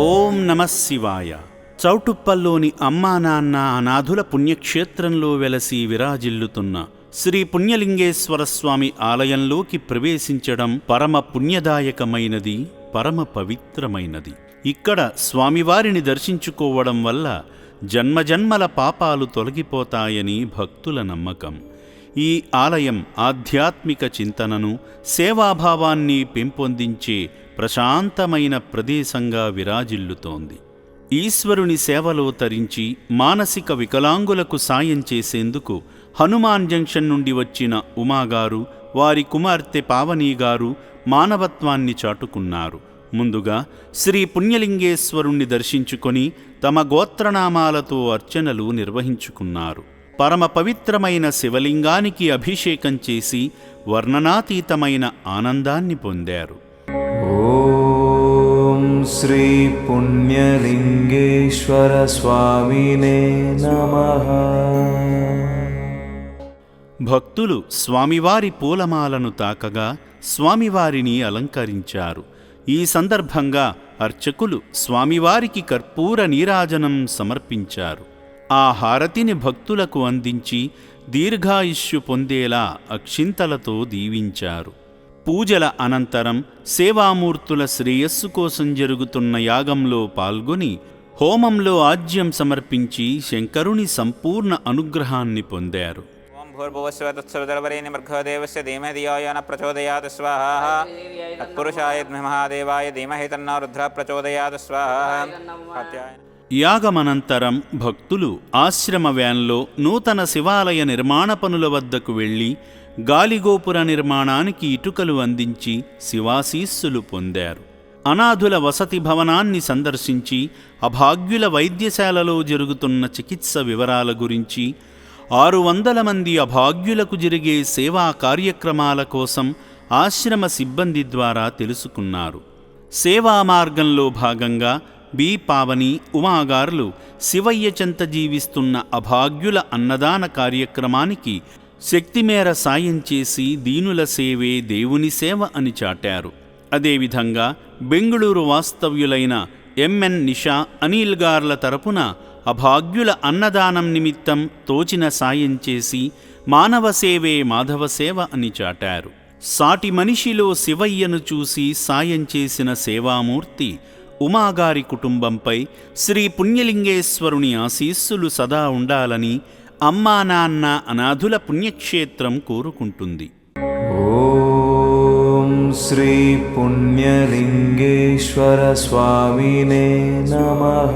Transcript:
ఓం నమః శివాయ. చౌటుప్పల్లోని అమ్మా నాన్న అనాథుల పుణ్యక్షేత్రంలో వెలసి విరాజిల్లుతున్న శ్రీ పుణ్యలింగేశ్వర స్వామి ఆలయంలోకి ప్రవేశించడం పరమ పుణ్యదాయకమైనది, పరమ పవిత్రమైనది. ఇక్కడ స్వామివారిని దర్శించుకోవడం వల్ల జన్మజన్మల పాపాలు తొలగిపోతాయని భక్తుల నమ్మకం. ఈ ఆలయం ఆధ్యాత్మిక చింతనను, సేవాభావాన్ని పెంపొందించే ప్రశాంతమైన ప్రదేశంగా విరాజిల్లుతోంది. ఈశ్వరుని సేవలో తరించి మానసిక వికలాంగులకు సాయం చేసేందుకు హనుమాన్ జంక్షన్ నుండి వచ్చిన ఉమాగారు, వారి కుమార్తె పావనీగారు మానవత్వాన్ని చాటుకున్నారు. ముందుగా శ్రీ పుణ్యలింగేశ్వరుణ్ణి దర్శించుకొని తమ గోత్రనామాలతో అర్చనలు నిర్వహించుకున్నారు. పరమ పవిత్రమైన శివలింగానికి అభిషేకం చేసి వర్ణనాతీతమైన ఆనందాన్ని పొందారు. ఓం శ్రీ పుణ్యలింగేశ్వర స్వామినే నమః. భక్తులు స్వామివారి పూలమాలను తాకగా స్వామివారిని అలంకరించారు. ఈ సందర్భంగా అర్చకులు స్వామివారికి కర్పూర నీరాజనం సమర్పించారు. ఆ హారతిని భక్తులకు అందించి దీర్ఘాయుష్యు పొందేలా అక్షింతలతో దీవించారు. పూజల అనంతరం సేవామూర్తుల శ్రేయస్సు కోసం జరుగుతున్న యాగంలో పాల్గొని హోమంలో ఆజ్యం సమర్పించి శంకరుని సంపూర్ణ అనుగ్రహాన్ని పొందారు. భూర్భువస్వతత్సవితర్వరేణ్యమర్ఘదేవస్య ధీమహి ధియో యో న ప్రచోదయాత్ స్వాహా. తత్పురుషాయ మహాదేవాయ ధీమహి తన్నో రుద్రః ప్రచోదయాత్ స్వాహా. యాగమనంతరం భక్తులు ఆశ్రమ వ్యాన్లో నూతన శివాలయ నిర్మాణ పనుల వద్దకు వెళ్లి గాలిగోపుర నిర్మాణానికి ఇటుకలు అందించి శివాశీస్సులు పొందారు. అనాథుల వసతి భవనాన్ని సందర్శించి అభాగ్యుల వైద్యశాలలో జరుగుతున్న చికిత్స వివరాల గురించి, 600 మంది అభాగ్యులకు జరిగే సేవా కార్యక్రమాల కోసం ఆశ్రమ సిబ్బంది ద్వారా తెలుసుకున్నారు. సేవా మార్గంలో భాగంగా బి పావని, ఉమాగారులు శివయ్య చెంత జీవిస్తున్న అభాగ్యుల అన్నదాన కార్యక్రమానికి శక్తిమేర సాయం చేసి దీనుల సేవే దేవుని సేవ అని చాటారు. అదేవిధంగా బెంగుళూరు వాస్తవ్యులైన ఎంఎన్ నిషా, అనిల్ గార్ల తరపున అభాగ్యుల అన్నదానం నిమిత్తం తోచిన సాయం చేసి మానవ సేవే మాధవ సేవ అని చాటారు. సాటి మనిషిలో శివయ్యను చూసి సాయం చేసిన సేవామూర్తి ఉమాగారి కుటుంబంపై శ్రీ పుణ్యలింగేశ్వరుని ఆశీస్సులు సదా ఉండాలని అమ్మా నాన్న అనాథుల పుణ్యక్షేత్రం కోరుకుంటుంది. ఓం శ్రీ పుణ్యలింగేశ్వర స్వామినే నమః.